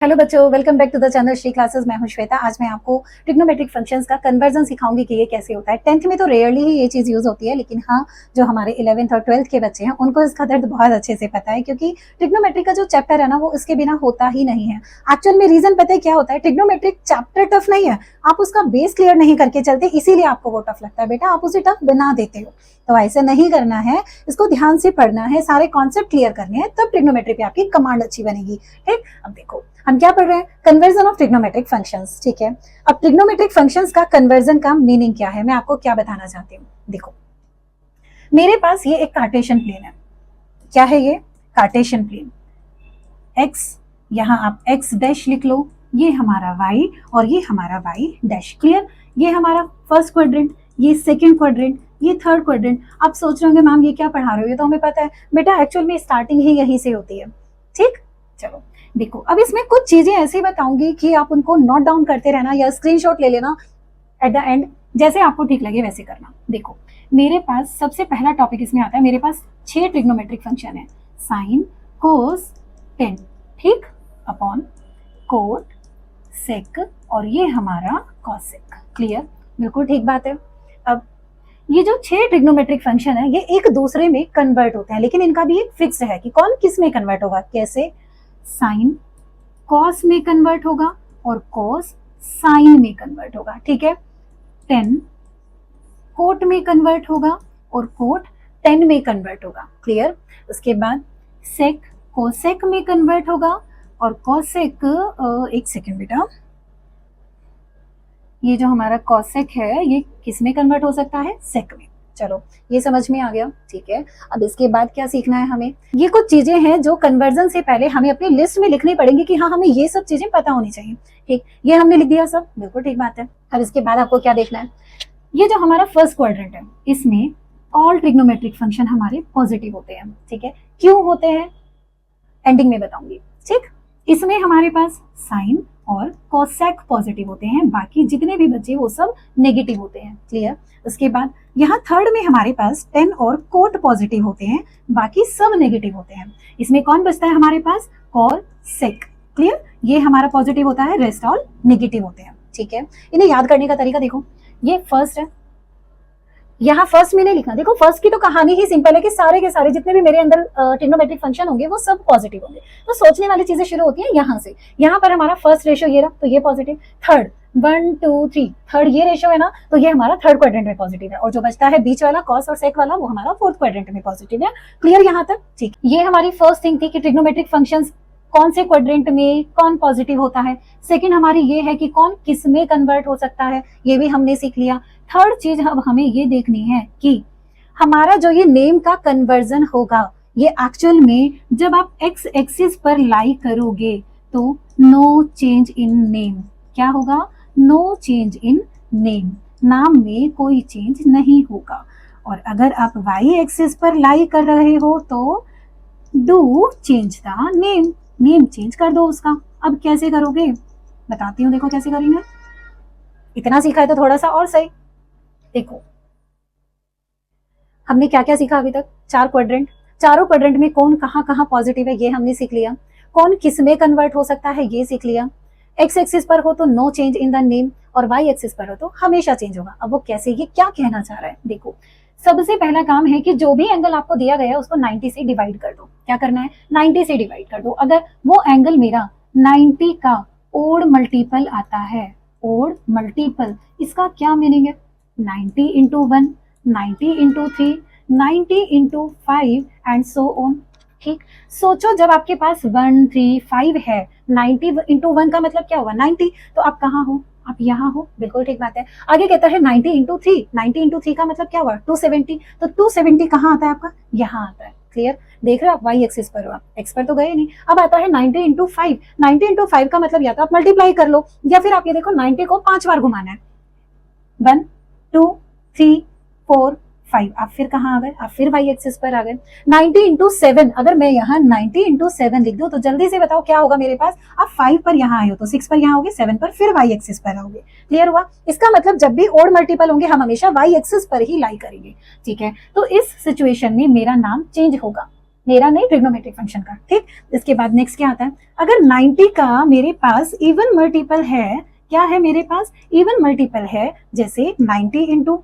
Hello बच्चों, welcome back to the channel Shri classes. मैं हूं श्वेता। आज मैं आपको ट्रिग्नोमेट्रिक फंक्शंस का कन्वर्जन सिखाऊंगी कि ये कैसे होता है। 10th में तो रेयरली ही ये चीज़ यूज़ होती है, लेकिन हाँ, जो हमारे 11th और 12th के बच्चे हैं उनको इसका दर्द बहुत अच्छे से पता है, क्योंकि ट्रिग्नोमेट्रिक का जो चैप्टर है ना, वो इसके बिना होता ही नहीं है। एक्चुअल में रीजन पता है क्या होता है? ट्रिग्नोमेट्रिक चैप्टर टफ नहीं है, आप उसका बेस क्लियर नहीं करके चलते, इसीलिए आपको वो टफ लगता है। बेटा, आप उसे टफ बना देते हो, तो ऐसे नहीं करना है। इसको ध्यान से पढ़ना है, सारे कॉन्सेप्ट क्लियर करने हैं, तब ट्रिग्नोमेट्री पे आपकी कमांड अच्छी बनेगी। ठीक, अब देखो हम क्या पढ़ रहे हैं, कन्वर्जन ऑफ ट्रिग्नोमेट्रिक फंक्शंस। ठीक है, अब ट्रिग्नोमेट्रिक फंक्शंस का कन्वर्जन का मीनिंग क्या है, मैं आपको क्या बताना चाहती हूँ। देखो, मेरे पास ये एक कार्टेशियन प्लेन है। क्या है ये? Cartesian plane. एक्स, यहाँ आप एक्स डैश लिख लो, ये हमारा वाई और ये हमारा वाई डैश। क्लियर? ये हमारा फर्स्ट क्वाड्रेंट, ये सेकेंड क्वाड्रेंट, ये थर्ड क्वाड्रेंट। आप सोच रहे होंगे मैम ये क्या पढ़ा रहे हो, ये तो हमें पता है। बेटा, एक्चुअल में स्टार्टिंग ही यहीं से होती है। ठीक, चलो देखो, अब इसमें कुछ चीजें ऐसी बताऊंगी कि आप उनको नोट डाउन करते रहना या स्क्रीनशॉट ले लेना एट द एंड, जैसे आपको ठीक लगे वैसे करना। देखो, मेरे पास सबसे पहला टॉपिक इसमें आता है, मेरे पास 6 ट्रिग्नोमेट्रिक फंक्शन है। साइन, कोस, टेन, ठीक, अपॉन, कोट, सेक और ये हमारा कॉसेक। क्लियर? बिल्कुल ठीक बात है। अब ये जो 6 ट्रिग्नोमेट्रिक फंक्शन है, ये एक दूसरे में कन्वर्ट होते हैं, लेकिन इनका भी एक फिक्स है कि कौन किस में कन्वर्ट होगा। कैसे? साइन कॉस में कन्वर्ट होगा और कॉस साइन में कन्वर्ट होगा। ठीक है, टेन कोट में कन्वर्ट होगा और कोट टेन में कन्वर्ट होगा। क्लियर? उसके बाद सेक कोसेक में कन्वर्ट होगा और कोसेक, एक सेकेंड बेटा, ये जो हमारा कोसेक है ये किस में कन्वर्ट हो सकता है? सेक में। चलो, ये समझ में आ गया। ठीक है, अब इसके बाद क्या सीखना है हमें? ये कुछ चीजें हैं जो कन्वर्जन से पहले हमें अपनी लिस्ट में लिखनी पड़ेंगी कि हाँ, हमें ये सब चीजें पता होनी चाहिए। ठीक, ये हमने लिख दिया सब, बिल्कुल ठीक बात है। अब इसके बाद आपको क्या देखना है? ये जो हमारा फर्स्ट क्वाड्रेंट है, इसमें ऑल ट्रिग्नोमेट्रिक फंक्शन हमारे पॉजिटिव होते हैं। ठीक है, क्यों होते हैं एंडिंग में बताऊंगी। ठीक, इसमें हमारे पास साइन और कोसेक पॉजिटिव होते हैं, बाकी जितने भी बचे वो सब नेगेटिव होते हैं। क्लियर? उसके बाद यहाँ थर्ड में हमारे पास टेन और कोट पॉजिटिव होते हैं, बाकी सब नेगेटिव होते हैं। इसमें कौन बचता है हमारे पास? कॉल सेक। क्लियर? ये हमारा पॉजिटिव होता है, रेस्ट ऑल नेगेटिव होते हैं। ठीक है, इन्हें याद करने का तरीका देखो, ये फर्स्ट है, यहाँ फर्स्ट में नहीं लिखना। देखो, फर्स्ट की तो कहानी ही सिंपल है कि सारे के सारे जितने भी मेरे अंदर ट्रिग्नोमेट्रिक फंक्शन होंगे वो सब पॉजिटिव होंगे। तो सोचने वाली चीजें शुरू होती हैं यहाँ से। यहाँ पर हमारा फर्स्ट रेशियो ये रहा, तो ये पॉजिटिव। थर्ड 1 2 3, थर्ड ये रेशियो है ना, तो ये हमारा थर्ड क्वाड्रेंट में पॉजिटिव है, और जो बचता है बीच वाला कॉस और सेक वाला, वो हमारा फोर्थ क्वाड्रेंट में पॉजिटिव है। क्लियर यहाँ तक? ठीक, ये हमारी फर्स्ट थिंग थी कि ट्रिग्नोमेट्रिक फंक्शंस कौन से क्वाड्रेंट में कौन पॉजिटिव होता है। सेकंड हमारी ये है कि कौन किस में कन्वर्ट हो सकता है, ये भी हमने सीख लिया। थर्ड चीज अब हमें ये देखनी है कि हमारा जो ये नेम का कन्वर्जन होगा, ये एक्चुअल में जब आप एक्स एक्सिस पर लाई करोगे तो नो चेंज इन नेम। क्या होगा? नो चेंज इन नेम, नाम में कोई चेंज नहीं होगा। और अगर आप वाई एक्सिस पर लाई कर रहे हो तो do change the name, name change कर दो उसका। अब कैसे करोगे बताती हूँ, देखो कैसे करेंगे। इतना सीखा है तो थोड़ा सा और सही देखो, हमने क्या क्या सीखा अभी तक? 4 क्वाड्रेंट, चारों क्वाड्रेंट में कौन कहाँ कहाँ पॉजिटिव है ये हमने सीख लिया। कौन किस में कन्वर्ट हो सकता है ये सीख लिया। एक्स एक्सिस पर हो तो no change in the name, और वाई एक्सिस पर हो तो हमेशा चेंज होगा। अब वो कैसे, ये क्या कहना चाह रहा है? देखो, सबसे पहला काम है कि जो भी एंगल आपको दिया गया है उसको 90 से डिवाइड कर दो। क्या करना है? 90 से डिवाइड कर दो। अगर वो एंगल मेरा 90 का ओड मल्टीपल आता है, ओड मल्टीपल, इसका क्या मीनिंग है? 90 into 1, 90 into 3, 90 into 5 and so on. ठीक, सोचो जब आपके पास 1 3 5 है, 90 इंटू 1 का मतलब क्या हुआ? 90, तो आप कहाँ हो? आप यहाँ हो। बिल्कुल ठीक बात है। आगे कहता है 90 इंटू 3, 90 इंटू 3 का मतलब क्या हुआ? 270, तो 270 कहाँ आता है आपका? यहाँ आता है। क्लियर? देख रहे हो आप, वाई एक्सिस पर हो, आप एक्स पर तो गए नहीं। अब आता है 90 इंटू 5, 90 इंटू 5 का मतलब या तो आप मल्टीप्लाई कर लो, या फिर आप ये देखो 90 को 5 बार घुमाना है। 1 2 3 4 5, आप फिर कहाँ आ गए? आप फिर वाई एक्सिस पर आ गए। 90 इंटू 7, अगर मैं यहाँ 90 इंटू 7 लिख दूं तो जल्दी से बताओ क्या होगा मेरे पास? आप 5 पर यहाँ आए हो तो 6 पर यहाँ होगे, 7 पर फिर वाई एक्सिस पर आओगे। क्लियर हुआ? इसका मतलब जब भी ओड मल्टीपल होंगे हम हमेशा वाई एक्सिस पर ही लाई करेंगे। ठीक है, तो इस सिचुएशन में मेरा नाम चेंज होगा, मेरा नहीं, ट्रिग्नोमेट्रिक फंक्शन का। ठीक, इसके बाद नेक्स्ट क्या आता है, अगर 90 का मेरे पास इवन मल्टीपल है, क्या है मेरे पास इवन मल्टीपल है, जैसे 90 इंटू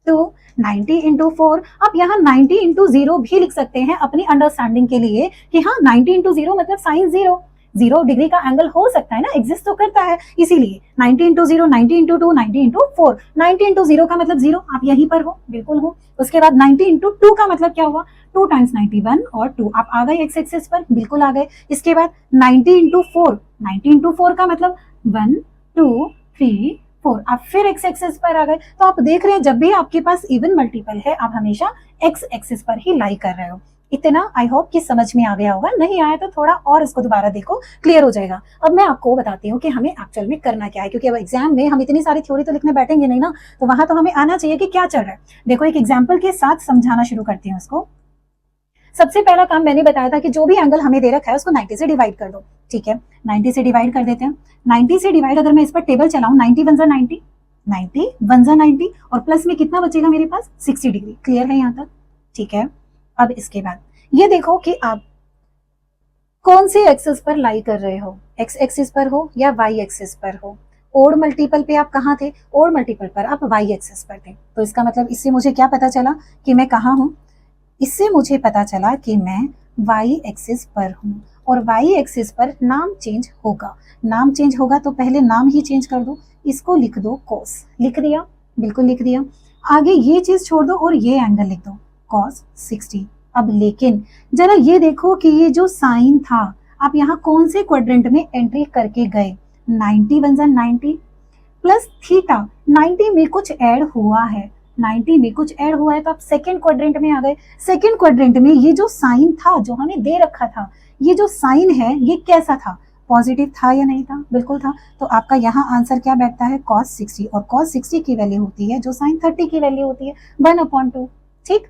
2, 90 इंटू 4। आप यहाँ 90 इंटू 0 भी लिख सकते हैं अपनी अंडरस्टैंडिंग के लिए कि हाँ 90 इंटू 0 मतलब साइन 0 डिग्री का एंगल हो सकता है ना, एग्जिस्ट तो करता है, इसीलिए 90 इंटू 0, 90 इंटू 2, 90 इंटू 4। 90 इंटू 0 का मतलब 0, आप यहीं पर हो, बिल्कुल हो। उसके बाद 90 इंटू 2 का मतलब क्या हुआ, 2 टाइम्स 90 1 और 2, आप आ गए एक्स एक्सिस पर, बिल्कुल आ गए। इसके बाद 90 इंटू 4, 90 इंटू 4 का मतलब 1 2 3 4, आप फिर एक्स एक्सिस पर आ गए। तो आप देख रहे हैं जब भी आपके पास इवन मल्टीपल है, आप हमेशा एक्स एक्सिस पर ही लाई कर रहे हो। इतना आई होप कि समझ में आ गया होगा, नहीं आया तो थोड़ा और इसको दोबारा देखो, क्लियर हो जाएगा। अब मैं आपको बताती हूँ कि हमें एक्चुअल में करना क्या है, क्योंकि अब एग्जाम में हम इतनी सारी थ्योरी तो लिखने बैठेंगे नहीं ना, तो वहां तो हमें आना चाहिए कि क्या चल रहा है। देखो एक एग्जाम्पल के साथ समझाना शुरू करती हूँ इसको। सबसे पहला काम मैंने बताया था कि जो भी एंगल हमें दे रखा है उसको 90 से डिवाइड कर दो। ठीक है, 90 से डिवाइड कर देते हैं। 90 से डिवाइड अगर मैं इस पर टेबल चलाऊं, 90 1 90, 90 1 90, और प्लस में कितना बचेगा मेरे पास, 60 डिग्री। क्लियर है यहाँ तक? ठीक है, अब इसके बाद ये देखो कि आप कौन सी एक्सिस पर लाई कर रहे हो, एक्स एक्सिस पर हो या वाई एक्सिस पर हो। ओड मल्टीपल पे आप कहाँ थे, ओड मल्टीपल पर आप वाई एक्सिस पर थे। तो इसका मतलब इससे मुझे क्या पता चला कि मैं कहाँ हूँ, इससे मुझे पता चला कि मैं वाई एक्सिस पर हूँ, और वाई एक्सिस पर नाम चेंज होगा। नाम चेंज होगा तो पहले नाम ही चेंज कर दो, इसको लिख दो कॉस, लिख दिया, बिल्कुल लिख दिया। आगे ये चीज छोड़ दो और ये एंगल लिख दो कॉस 60। अब लेकिन जरा ये देखो कि ये जो साइन था, आप यहाँ कौन से क्वाड्रेंट में एंट्री करके गए, 90 1 90 प्लस थीटा, 90 में कुछ ऐड हुआ है, 90 में कुछ ऐड हुआ है तो आप सेकेंड क्वाड्रेंट में आ गए। सेकेंड क्वाड्रेंट में ये जो साइन था, जो हमें दे रखा था, ये जो साइन है ये कैसा था, पॉजिटिव था या नहीं था, बिल्कुल था। तो आपका यहाँ आंसर क्या बैठता है, cos 60, और cos 60 की वैल्यू होती है जो sin 30 की वैल्यू होती है, 1/2। ठीक,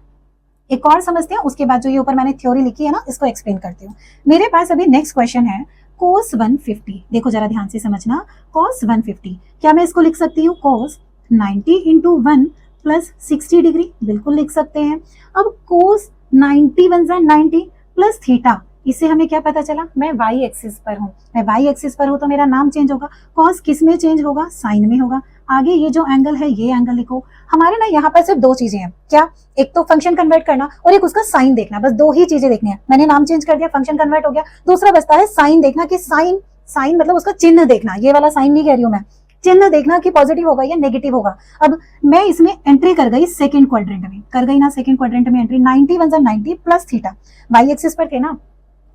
एक और समझते हैं, उसके बाद जो ये ऊपर मैंने थ्योरी लिखी है ना, इसको एक्सप्लेन करती हूँ। मेरे पास अभी नेक्स्ट क्वेश्चन है cos 150। देखो जरा ध्यान से समझना, cos 150, क्या मैं इसको लिख सकती हूँ cos 90 इंटू 1 प्लस 60 डिग्री, बिल्कुल लिख सकते हैं। अब cos 90 1 90 प्लस थीटा, इससे हमें क्या पता चला, मैं वाई एक्सिस पर हूँ, मैं वाई एक्सिस पर हूँ तो मेरा नाम चेंज होगा, कॉस किस में चेंज होगा, साइन में होगा। आगे ये जो एंगल है ये एंगल लिखो। हमारे ना यहाँ पर सिर्फ दो चीजें हैं, क्या, एक तो फंक्शन कन्वर्ट करना और एक उसका साइन देखना, बस दो ही चीजें देखनी है। मैंने नाम चेंज कर दिया, फंक्शन कन्वर्ट हो गया, दूसरा बचता है साइन देखना कि साइन, साइन मतलब उसका चिन्ह देखना, ये वाला साइन नहीं कह रही हूँ मैं, चिन्ह देखना कि पॉजिटिव होगा या नेगेटिव होगा। अब मैं इसमें एंट्री कर गई सेकंड क्वाड्रेंट में, कर गई ना सेकंड क्वाड्रेंट में entry, 90 1 90 plus theta, Y axis पर थे ना,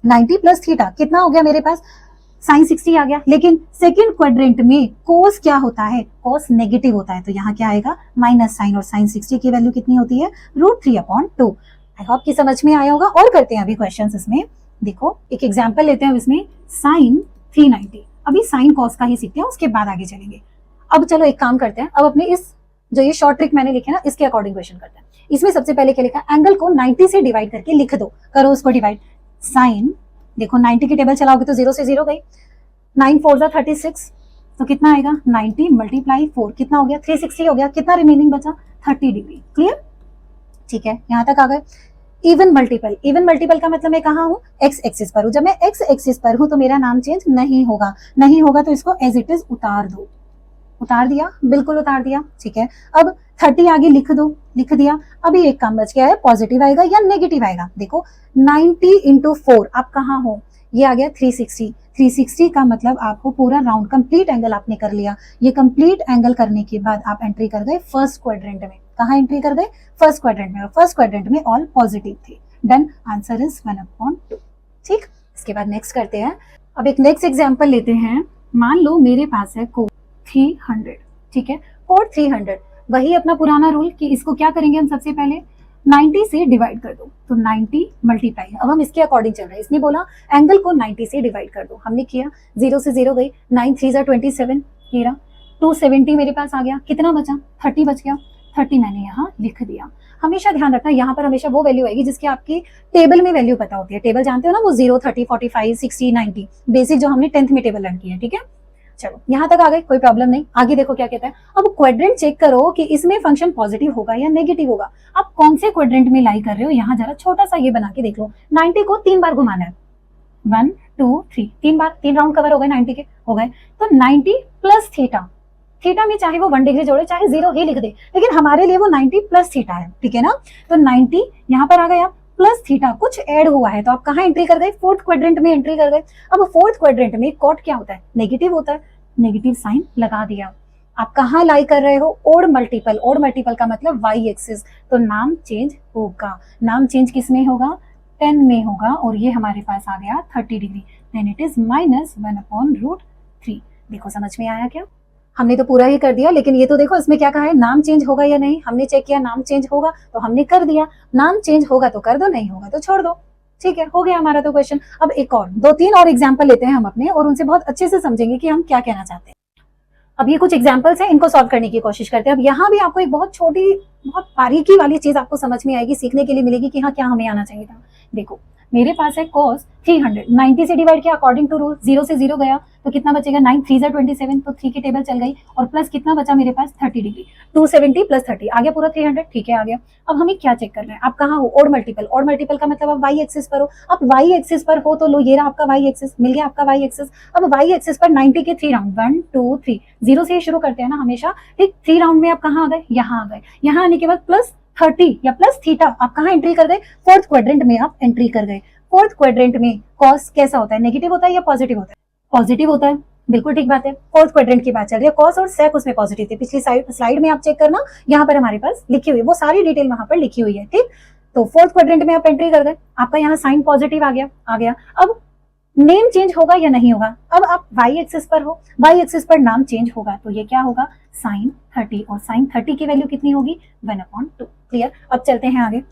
90 प्लस थीटा कितना हो गया मेरे पास, साइन 60 आ गया। लेकिन सेकंड क्वाड्रेंट में कोस क्या होता है, कोस नेगेटिव होता है, तो यहाँ क्या आएगा, माइनस साइन, और साइन 60 की वैल्यू कितनी होती है, √3/2। आई होप कि समझ में आया होगा। और करते हैं अभी क्वेश्चंस इसमें। देखो एक एग्जांपल लेते हैं इसमें, साइन 390। अभी साइन कॉस का ही सीखते हैं, उसके बाद आगे चलेंगे। अब चलो एक काम करते हैं, अब अपने इस जो ये शॉर्ट ट्रिक मैंने लिखे ना, इसके अकॉर्डिंग क्वेश्चन करते हैं। इसमें सबसे पहले क्या लिखा, एंगल को 90 से डिवाइड करके लिख दो, करो उसको डिवाइड। साइन, देखो 90 की टेबल चलाओगे तो 0 से 0 गई, 9 4 36, तो कितना आएगा, 90 मल्टीप्लाई 4 कितना हो गया, 360 हो गया, कितना रिमेनिंग बचा, 30 डिग्री। क्लियर? ठीक है, यहाँ तक आ गए। इवन मल्टीपल, इवन मल्टीपल का मतलब मैं कहाँ हूँ, एक्स एक्सिस पर हूँ। जब मैं एक्स एक्सिस पर हूँ तो मेरा नाम चेंज नहीं होगा, नहीं होगा तो इसको एज इट इज उतार दो, उतार दिया, बिल्कुल उतार दिया। ठीक है, अब 30 आगे लिख दो, लिख दिया। अभी एक काम बच गया है, पॉजिटिव आएगा या नेगेटिव आएगा। देखो 90 इंटू 4, आप कहाँ हो, ये आ गया 360। 360 का मतलब आपको पूरा राउंड कंप्लीट एंगल आपने कर लिया। ये कंप्लीट एंगल करने के बाद आप एंट्री कर गए फर्स्ट क्वाड्रेंट में। कहाँ एंट्री कर गए, फर्स्ट क्वाड्रेंट में, और फर्स्ट क्वाड्रेंट में ऑल पॉजिटिव थे। Done, answer is 1/2। ठीक, इसके बाद नेक्स्ट करते हैं। अब एक नेक्स्ट एग्जाम्पल लेते हैं। मान लो मेरे पास है कोड 300, ठीक है, कोड 300, वही अपना पुराना रूल कि इसको क्या करेंगे हम, सबसे पहले 90 से डिवाइड कर दो, तो 90 मल्टीप्लाई। अब हम इसके अकॉर्डिंग चल रहे हैं, इसने बोला एंगल को 90 से डिवाइड कर दो, हमने किया, 0 से 0 गई, 9 3 27, ये रहा, 270 मेरे पास आ गया, कितना बचा, 30 बच गया, 30 मैंने यहाँ लिख दिया। हमेशा ध्यान रखना, यहाँ पर हमेशा वो वैल्यू आएगी जिसकी आपकी टेबल में वैल्यू पता होती है। टेबल जानते हो ना, वो 0 30 45 60 90, बेसिक जो हमने 10th में टेबल लर्न की है। ठीक है, चलो यहाँ तक आ गए, कोई प्रॉब्लम नहीं। आगे देखो क्या कहता है। अब क्वाड्रेंट चेक करो कि इसमें फंक्शन पॉजिटिव होगा या नेगेटिव होगा। आप कौन से क्वाड्रेंट में लाई कर रहे हो, यहाँ जरा छोटा सा ये बना के देख लो। 90 को 3 बार घुमाना है, 1 2 3, 3 बार, 3 राउंड कवर हो गए 90 के, हो गए। तो 90 प्लस थीटा, थीटा में चाहे वो 1 डिग्री जोड़े चाहे 0 ही लिख दे, लेकिन हमारे लिए वो 90 प्लस थीटा है, ठीक है ना। तो 90 यहाँ पर आ गया प्लस थीटा, कुछ ऐड हुआ है तो आप कहाँ एंट्री कर गए, फोर्थ क्वाड्रेंट में एंट्री कर गए। अब फोर्थ क्वाड्रेंट में कॉट क्या होता है, नेगेटिव होता है, नेगेटिव साइन लगा दिया। आप कहाँ लाई कर रहे हो, ओड मल्टीपल, ओड मल्टीपल का मतलब वाई एक्सिस, तो नाम चेंज होगा। नाम चेंज किस में होगा, 10 में होगा, और ये हमारे पास आ गया 30 डिग्री, देन इट इज -1/√3। देखो समझ में आया क्या, हमने तो पूरा ही कर दिया, लेकिन ये तो देखो इसमें क्या कहा है, नाम चेंज होगा या नहीं। हमने चेक किया नाम चेंज होगा तो हमने कर दिया, नाम चेंज होगा तो कर दो, नहीं होगा तो छोड़ दो, ठीक है, हो गया हमारा तो क्वेश्चन। अब एक और 2-3 और एग्जाम्पल लेते हैं हम अपने, और उनसे बहुत अच्छे से समझेंगे कि हम क्या कहना चाहते हैं। अब ये कुछ एग्जाम्पल्स हैं, इनको सॉल्व करने की कोशिश करते हैं। अब यहाँ भी आपको एक बहुत छोटी, बहुत बारीकी वाली चीज आपको समझ में आएगी, सीखने के लिए मिलेगी कि हाँ क्या हमें आना चाहिए था। देखो मेरे पास है cos 300, 90 से डिवाइड किया अकॉर्डिंग टू रूल, 0 से 0 गया तो कितना बचेगा, 9 3 27, तो 3 की टेबल चल गई, और प्लस कितना बचा मेरे पास 30 डिग्री, 270 प्लस 30 आ गया पूरा 300, ठीक है आ गया। अब हमें क्या चेक करना है, आप कहाँ हो, ओड मल्टीपल, ओड मल्टीपल का मतलब आप वाई एक्सिस पर हो। अब वाई एक्सिस पर हो तो लो ये रहा आपका वाई एक्सिस, मिल गया आपका वाई एक्सिस। अब वाई एक्सिस पर 90 के 3 राउंड, 1 2 3, 0 से शुरू करते हैं ना हमेशा, ठीक, 3 राउंड में आप कहाँ आ गए, यहाँ आ गए। यहाँ आने के बाद प्लस 30 या प्लस थीटा, आप कहाँ एंट्री कर गए, फोर्थ क्वाड्रेंट में आप एंट्री कर गए। फोर्थ क्वाड्रेंट में कॉस कैसा होता है, नेगेटिव होता है या पॉजिटिव होता है, पॉजिटिव होता है, बिल्कुल ठीक बात है। फोर्थ क्वाड्रेंट की बात चल रही है, कॉस और सेक उसमें पॉजिटिव थे। पिछली स्लाइड में आप चेक करना, यहाँ पर हमारे पास लिखी हुई है, वो सारी डिटेल वहां पर लिखी हुई है, ठीक। तो फोर्थ क्वाड्रेंट में आप एंट्री कर गए, आपका यहाँ साइन पॉजिटिव आ गया। अब नेम चेंज होगा या नहीं होगा, अब आप वाई एक्सिस पर हो, वाई एक्सिस पर नाम चेंज होगा तो ये क्या होगा, साइन 30, और साइन 30 की वैल्यू कितनी होगी, 1/2। क्लियर। अब चलते हैं आगे।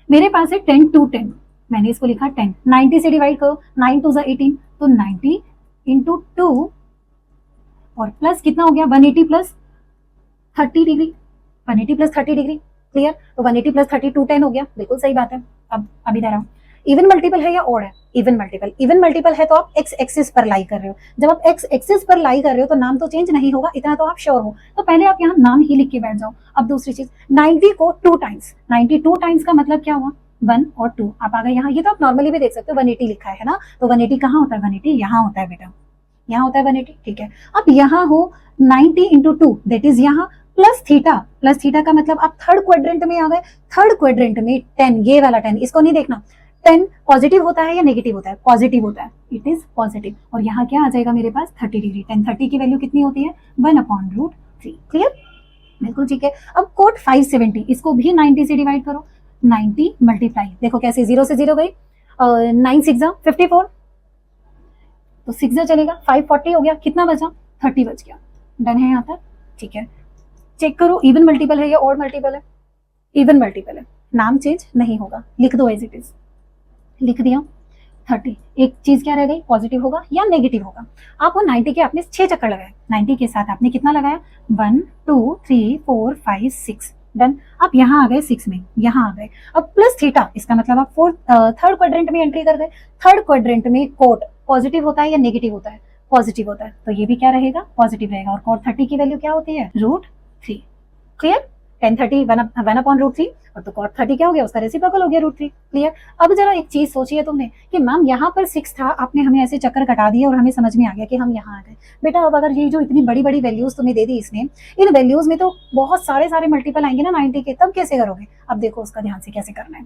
मेरे पास है 10 to 10, मैंने इसको लिखा 10, 90 से डिवाइड करो, 9 2 18, तो 90 इंटू 2 और प्लस कितना हो गया, 180 plus 30 degree, 180 plus 30 degree. Clear. तो 180 प्लस 30 210 हो गया, बिल्कुल सही बात है। अब अभी दे रहा हूँ, इवन मल्टीपल है या ओड है, इवन मल्टीपल। इवन मल्टीपल है तो आप एक्स एक्सिस पर लाई कर रहे हो, जब आप एक्स एक्सिस पर लाई कर रहे हो तो नाम तो चेंज नहीं होगा, इतना तो आप श्योर हो, तो पहले आप यहाँ नाम ही लिख के बैठ जाओ। अब दूसरी चीज, 90 को 2 टाइम्स, 92 टाइम्स का मतलब क्या हुआ, 1 और 2, आप आ गए यहाँ। ये तो आप नॉर्मली भी देख सकते हो, 180 लिखा है ना, तो 180 कहाँ होता है, 180 यहाँ होता है बेटा, यहाँ होता है 180, ठीक है। अब यहाँ हो 90 इंटू 2, दैट इज यहाँ प्लस थीटा, प्लस थीटा का मतलब आप थर्ड क्वाड्रेंट में आ गए। थर्ड क्वाड्रेंट में 10, ये वाला 10, इसको नहीं देखना, 10 पॉजिटिव होता है या नेगेटिव होता है, पॉजिटिव होता है, इट इज पॉजिटिव। और यहाँ क्या आ जाएगा मेरे पास 30 डिग्री, 10 30 की वैल्यू कितनी होती है, 1/√3। क्लियर, बिल्कुल ठीक है। अब कोट 570, इसको भी 90 से डिवाइड करो, 90 मल्टीप्लाई, देखो कैसे, 0 से 0 गई, 9 6 54, तो 6 चलेगा, 540 हो गया, कितना बचा, 30 बच गया। डन है यहाँ तक, ठीक है। चेक करो इवन मल्टीपल है या ऑड मल्टीपल है, इवन मल्टीपल है, नाम चेंज नहीं होगा, लिख दो एज इट इज, लिख दिया 30। एक चीज क्या रह गई, पॉजिटिव होगा या नेगेटिव होगा। आप वो 90 के आपने 6 चक्कर लगाए, 90 के साथ आपने कितना लगाया, 1 2 3 4 5 6, डन। आप यहाँ आ गए 6 में, यहाँ आ गए। अब प्लस थीटा, इसका मतलब आप थर्ड क्वाड्रेंट में एंट्री कर गए। थर्ड क्वाड्रेंट में कोट पॉजिटिव होता है या नेगेटिव होता है, पॉजिटिव होता है, तो ये भी क्या रहेगा, पॉजिटिव रहेगा। और कोट 30 की वैल्यू क्या होती है, √3। क्लियर, 10 30 1/√3, और तो cot 30 क्या हो गया, उसका रेसिप्रोकल हो गया √3। क्लियर। अब जरा एक चीज सोचिए तुमने कि मैम यहाँ पर 6 था, आपने हमें ऐसे चक्कर कटा दिए और हमें समझ में आ गया कि हम यहाँ आ गए। बेटा अब अगर ये जो इतनी बड़ी बड़ी वैल्यूज तुम्हें दे दी इसने, इन वैल्यूज में तो बहुत सारे मल्टीपल आएंगे ना 90 के, तब कैसे करोगे। अब देखो उसका ध्यान से कैसे करना है।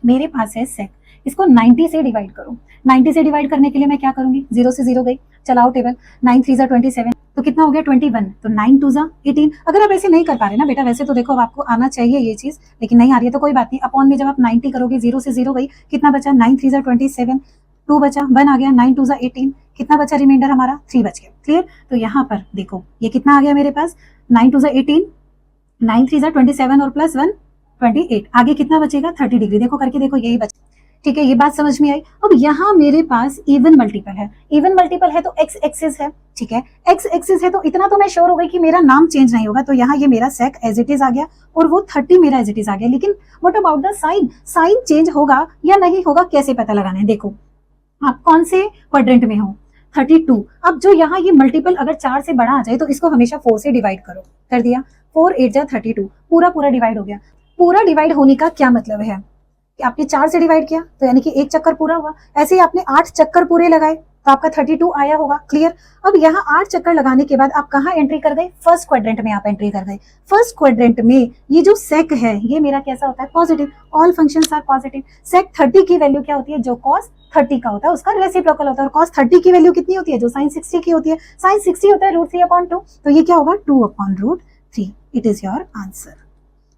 मेरे पास है सेक, इसको 90 से डिवाइड करो। 90 से डिवाइड करने के लिए मैं क्या करूंगी, 0 से 0 गई, चलाओ टेबल, 9 3 27, तो कितना हो गया 21, तो 9 2 18। अगर आप ऐसे नहीं कर पा रहे ना बेटा, वैसे तो देखो आपको आना चाहिए ये चीज, लेकिन नहीं आ रही है तो कोई बात नहीं। अपॉन में जब आप 90 करोगे, 0 से 0 गई, कितना बचा, 9 3 27, 2 बचा, 1 आ गया, 9 2 18, कितना बचा रिमाइंडर हमारा, 3 बच गया। क्लियर। तो यहाँ पर देखो ये कितना आ गया मेरे पास, 9 2 18, 9 3 27 और प्लस 1 28, आगे कितना बचेगा, 30 डिग्री। देखो करके देखो, यही बचा, ठीक है, ये बात समझ में आई। अब यहाँ मेरे पास इवन मल्टीपल है, इवन मल्टीपल है तो एक्स एक्सिस है, ठीक है, एक्स एक्सिस है तो इतना तो मैं श्योर हो गई कि मेरा नाम चेंज नहीं होगा, तो यहाँ ये मेरा सेक एज इट इज आ गया और वो 30 मेरा एज इट इज आ गया। लेकिन what about the sine, sine change होगा या नहीं होगा, कैसे पता लगाना है। देखो आप कौन से क्वाड्रेंट में हो, 32। अब जो यहाँ ये मल्टीपल अगर 4 से बड़ा आ जाए तो इसको हमेशा 4 से डिवाइड करो। कर दिया, 4 8 जा 32, पूरा पूरा डिवाइड हो गया। पूरा डिवाइड होने का क्या मतलब है कि आपने 4 से डिवाइड किया तो यानी कि एक चक्कर पूरा हुआ। ऐसे ही आपने 8 चक्कर पूरे लगाए तो आपका 32 आया होगा। क्लियर। अब यहाँ 8 चक्कर लगाने के बाद आप कहाँ एंट्री कर गए? फर्स्ट क्वाड्रेंट में आप एंट्री कर गए। फर्स्ट क्वाड्रेंट में ये जो सेक है ये मेरा कैसा होता है? Positive. All functions are positive. Sec 30 की वैल्यू क्या होती है? जो कॉस 30 का होता है उसका रेसिप्रोकल होता है। और कॉस 30 की वैल्यू कितनी होती है? जो साइन 60 की होती है। साइन 60 होता है √3/2, तो ये क्या होगा? 2/√3। It is your answer.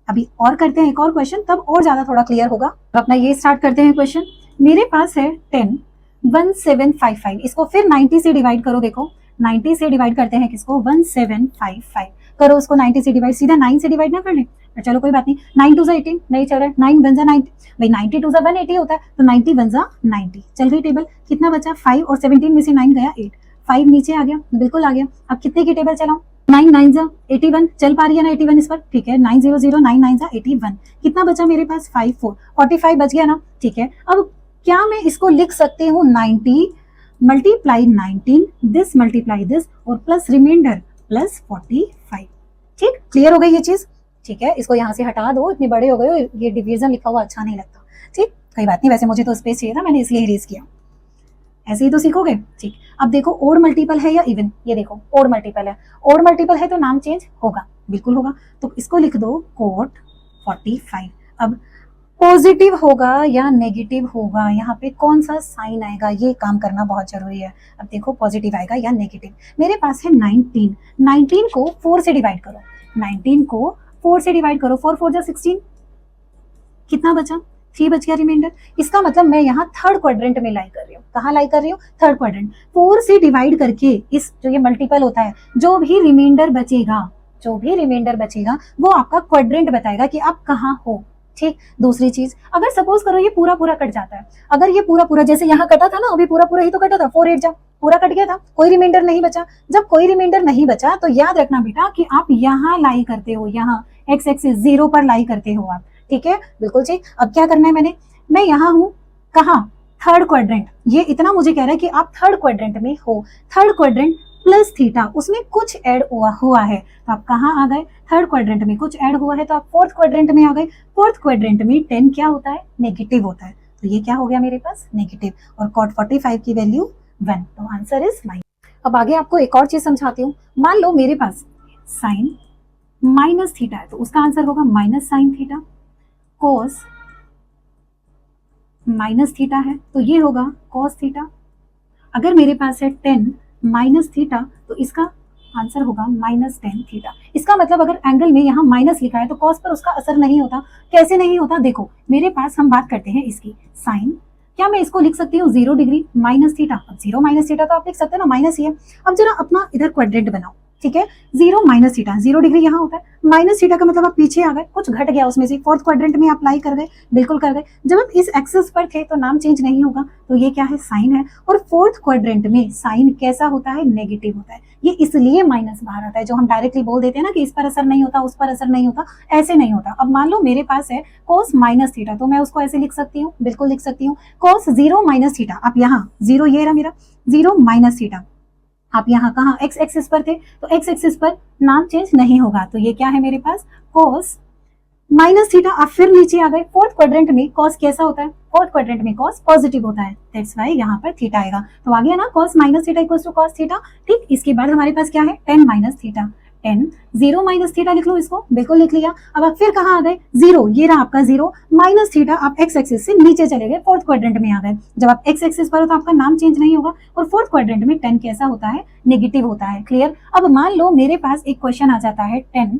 अभी और करते हैं एक और क्वेश्चन, तब और ज्यादा थोड़ा क्लियर होगा। अपना ये स्टार्ट करते हैं क्वेश्चन। मेरे पास है 10 1755, इसको फिर 90 से डिवाइड करो। देखो 90 से डिवाइड करते हैं किसको? 1755 करो उसको 90 से डिवाइड। सीधा 9 से डिवाइड ना कर ले, चलो कोई बात नहीं। 9 2 18 नहीं चल रहा है। 9 1 90, भाई 90 2 180 होता है, तो 90 1 90। चल गई टेबल। कितना बचा? 5 और 17 में से 9 गया 8, 5 नीचे आ गया, बिल्कुल आ गया। अब कितने की टेबल चलाऊं? 9 9 81, चल पा रही है ना 81 इस पर? ठीक है। 9 0 0 9 9 81। कितना बचा मेरे पास? 5 4, 45 बच गया ना? ठीक है। अब क्या मैं इसको लिख सकती हूँ 90 मल्टीप्लाई 19 दिस मल्टीप्लाई दिस और प्लस रिमाइंडर प्लस 45। ठीक, क्लियर हो गई ये चीज? ठीक है, इसको यहाँ से हटा दो, इतने बड़े हो गए हो, ये डिवीजन लिखा हुआ अच्छा नहीं लगता। ठीक, कोई बात नहीं, वैसे मुझे तो स्पेस चाहिए था, मैंने इसलिए इरेज किया। ऐसे ही तो सीखोगे। ठीक, अब देखो ओड मल्टीपल है या इवन? ये देखो ओड मल्टीपल है। ओड मल्टीपल है तो नाम चेंज होगा, बिल्कुल होगा। तो इसको लिख दो कोट 45। अब पॉजिटिव होगा या नेगेटिव होगा, यहाँ पे कौन सा साइन आएगा ये काम करना बहुत जरूरी है। अब देखो पॉजिटिव आएगा या नेगेटिव। मेरे पास है 19, 19 को 4 से डिवाइड करो। 19 को 4 से डिवाइड करो, 4 4 जा 16, कितना बचा? 3 बच गया रिमाइंडर। इसका मतलब मैं यहाँ थर्ड क्वाड्रेंट में लाई कर रही हूँ। कहाँ लाई कर रही हूँ? Third quadrant. 4 से डिवाइड करके इस जो ये मल्टीपल होता है, जो भी रिमाइंडर बचेगा, जो भी रिमाइंडर बचेगा वो आपका क्वाड्रेंट बताएगा कि आप कहाँ हो। ठीक, दूसरी चीज, अगर सपोज करो ये पूरा पूरा कट जाता है, अगर ये पूरा पूरा जैसे यहाँ कटा था ना, अभी पूरा पूरा ही तो कटा था, 4 8 जा पूरा कट गया था, कोई रिमाइंडर नहीं बचा। जब कोई रिमाइंडर नहीं बचा तो याद रखना बेटा कि आप यहाँ लाई करते हो, यहाँ एक्स एक्सिस 0 पर लाई करते हो आप। ठीक है, बिल्कुल ठीक। अब क्या करना है मैं यहाँ हूँ कहाँ? Third quadrant. ये इतना मुझे कह रहा है कि आप थर्ड क्वाड्रेंट में हो। थर्ड क्वाड्रेंट प्लस थीटा, उसमें कुछ ऐड हुआ है तो आप कहाँ आ गए? थर्ड क्वाड्रेंट में कुछ ऐड हुआ है तो आप फोर्थ क्वाड्रेंट में आ गए। फोर्थ क्वाड्रेंट में 10 क्या होता है? नेगेटिव होता है, तो ये क्या हो गया मेरे पास? नेगेटिव। और कॉट 45 की वैल्यू 1, तो आंसर इज 9। अब आगे आपको एक और चीज समझाती हूँ। मान लो मेरे पास साइन माइनस थीटा है तो उसका आंसर होगा माइनस साइन थीटा। कोस माइनस थीटा है तो ये होगा कॉस थीटा। अगर मेरे पास है 10 माइनस थीटा तो इसका आंसर होगा माइनस 10 थीटा। इसका मतलब अगर एंगल में यहाँ माइनस लिखा है तो कॉस पर उसका असर नहीं होता। कैसे नहीं होता? देखो मेरे पास, हम बात करते हैं इसकी साइन, क्या मैं इसको लिख सकती हूँ 0 डिग्री माइनस थीटा? अब 0 माइनस थीटा तो आप लिख सकते हो ना, माइनस ही है। अब जरा अपना इधर क्वाड्रेंट बनाओ। ठीक है, 0 माइनस थीटा, 0 डिग्री यहाँ होता है, माइनस थीटा का मतलब आप पीछे आ गए, कुछ घट गया उसमें से, फोर्थ क्वाड्रेंट में अप्लाई कर गए, बिल्कुल कर गए। जब आप इस एक्सिस पर थे तो नाम चेंज नहीं होगा, तो ये क्या है? साइन है। और फोर्थ क्वाड्रेंट में साइन कैसा होता है? नेगेटिव होता है। ये इसलिए माइनस बाहर आता है, जो हम डायरेक्टली बोल देते हैं ना कि इस पर असर नहीं होता, उस पर असर नहीं होता, ऐसे नहीं होता। अब मान लो मेरे पास है कोस माइनस थीटा, तो मैं उसको ऐसे लिख सकती हूँ, बिल्कुल लिख सकती हूँ, कोस 0 माइनस थीटा। आप यहाँ 0, ये रहा मेरा 0 माइनस थीटा। आप यहाँ कहाँ? एक्स एक्सिस पर थे, तो एक्स एक्सिस पर नाम चेंज नहीं होगा, तो ये क्या है मेरे पास? कोस माइनस थीटा। आप फिर नीचे आ गए। फोर्थ क्वाड्रेंट में कॉस कैसा होता है? फोर्थ क्वाड्रेंट में कॉस पॉजिटिव होता है, दैट्स व्हाई यहाँ पर थीटा आएगा। तो आ गया ना cos minus theta equals to cos theta. ठीक, इसके बाद हमारे पास क्या है? 10 माइनस थीटा। 10 0 माइनस थीटा लिख लो इसको, बिल्कुल लिख लिया। अब आप फिर कहाँ आ गए? 0, ये रहा आपका 0 माइनस थीटा। आप एक्स एक्सिस से नीचे चले गए, फोर्थ क्वाड्रेंट में आ गए। जब आप एक्स एक्सिस पर हो तो आपका नाम चेंज नहीं होगा। और फोर्थ क्वाड्रेंट में 10 कैसा होता है? नेगेटिव होता है। क्लियर। अब मान लो मेरे पास एक क्वेश्चन आ जाता है 10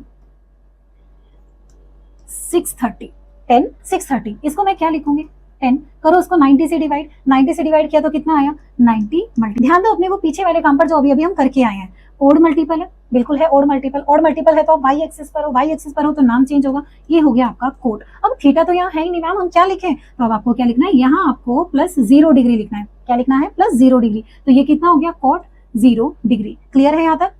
630, 10 630, इसको मैं क्या लिखूंगी? 10 करो उसको 90 से डिवाइड, 90 से डिवाइड किया तो कितना आया? 90 मल्टी। ध्यान दो अपने को पीछे वाले काम पर जो अभी अभी हम करके आए हैं। ओड मल्टीपल है, बिल्कुल है ओड मल्टीपल। ओड मल्टीपल है तो आप वाई एक्सिस पर हो, वाई एक्सिस पर हो तो नाम चेंज होगा। ये हो गया आपका कोड। अब थीटा तो यहाँ है ही नहीं मैम, हम क्या लिखें? तो अब आपको क्या लिखना है? यहाँ आपको प्लस 0 डिग्री लिखना है। क्या लिखना है? Plus 0 degree. तो ये कितना हो गया? Cot 0 degree. क्लियर है यहाँ तक?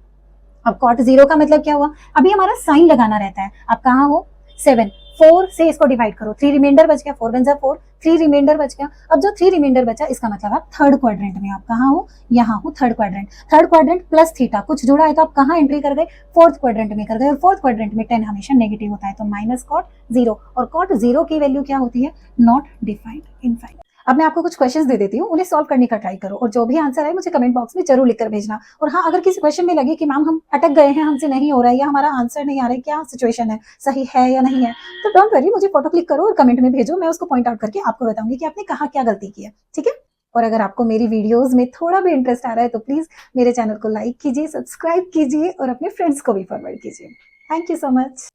अब कॉट 0 का मतलब क्या हुआ? अभी हमारा साइन लगाना रहता है। आप कहाँ हो? 7, 4 से इसको डिवाइड करो, 3 रिमाइंडर बच गया, 4 वन जा 4, 3 रिमाइंडर बच गया। अब जो 3 रिमाइंडर बचा इसका मतलब आप थर्ड क्वाड्रेंट में, आप कहाँ हो, यहाँ हो third quadrant. Third quadrant plus theta कुछ जुड़ा है तो आप कहाँ एंट्री कर गए, फोर्थ क्वाड्रेंट में कर गए, और फोर्थ क्वाड्रेंट में 10 हमेशा नेगेटिव होता है, तो माइनस कॉट 0, और कॉट 0 की वैल्यू क्या होती है, नॉट डिफाइंड इनफाइनाइट। अब मैं आपको कुछ क्वेश्चंस दे देती हूँ, उन्हें सॉल्व करने का ट्राई करो, और जो भी आंसर है मुझे कमेंट बॉक्स में जरूर लिखकर भेजना। और हाँ, अगर किसी क्वेश्चन में लगे कि मैम हम अटक गए हैं, हमसे नहीं हो रहा है, या हमारा आंसर नहीं आ रहा है, क्या सिचुएशन है, सही है या नहीं है, तो डोंट वरी, मुझे फोटो क्लिक करो और कमेंट में भेजो, मैं उसको पॉइंट आउट करके आपको बताऊंगी कि आपने कहाँ क्या गलती की है, ठीक है। और अगर आपको मेरी वीडियोस में थोड़ा भी इंटरेस्ट आ रहा है तो प्लीज मेरे चैनल को लाइक कीजिए, सब्सक्राइब कीजिए और अपने फ्रेंड्स को भी फॉरवर्ड कीजिए। Thank you so much.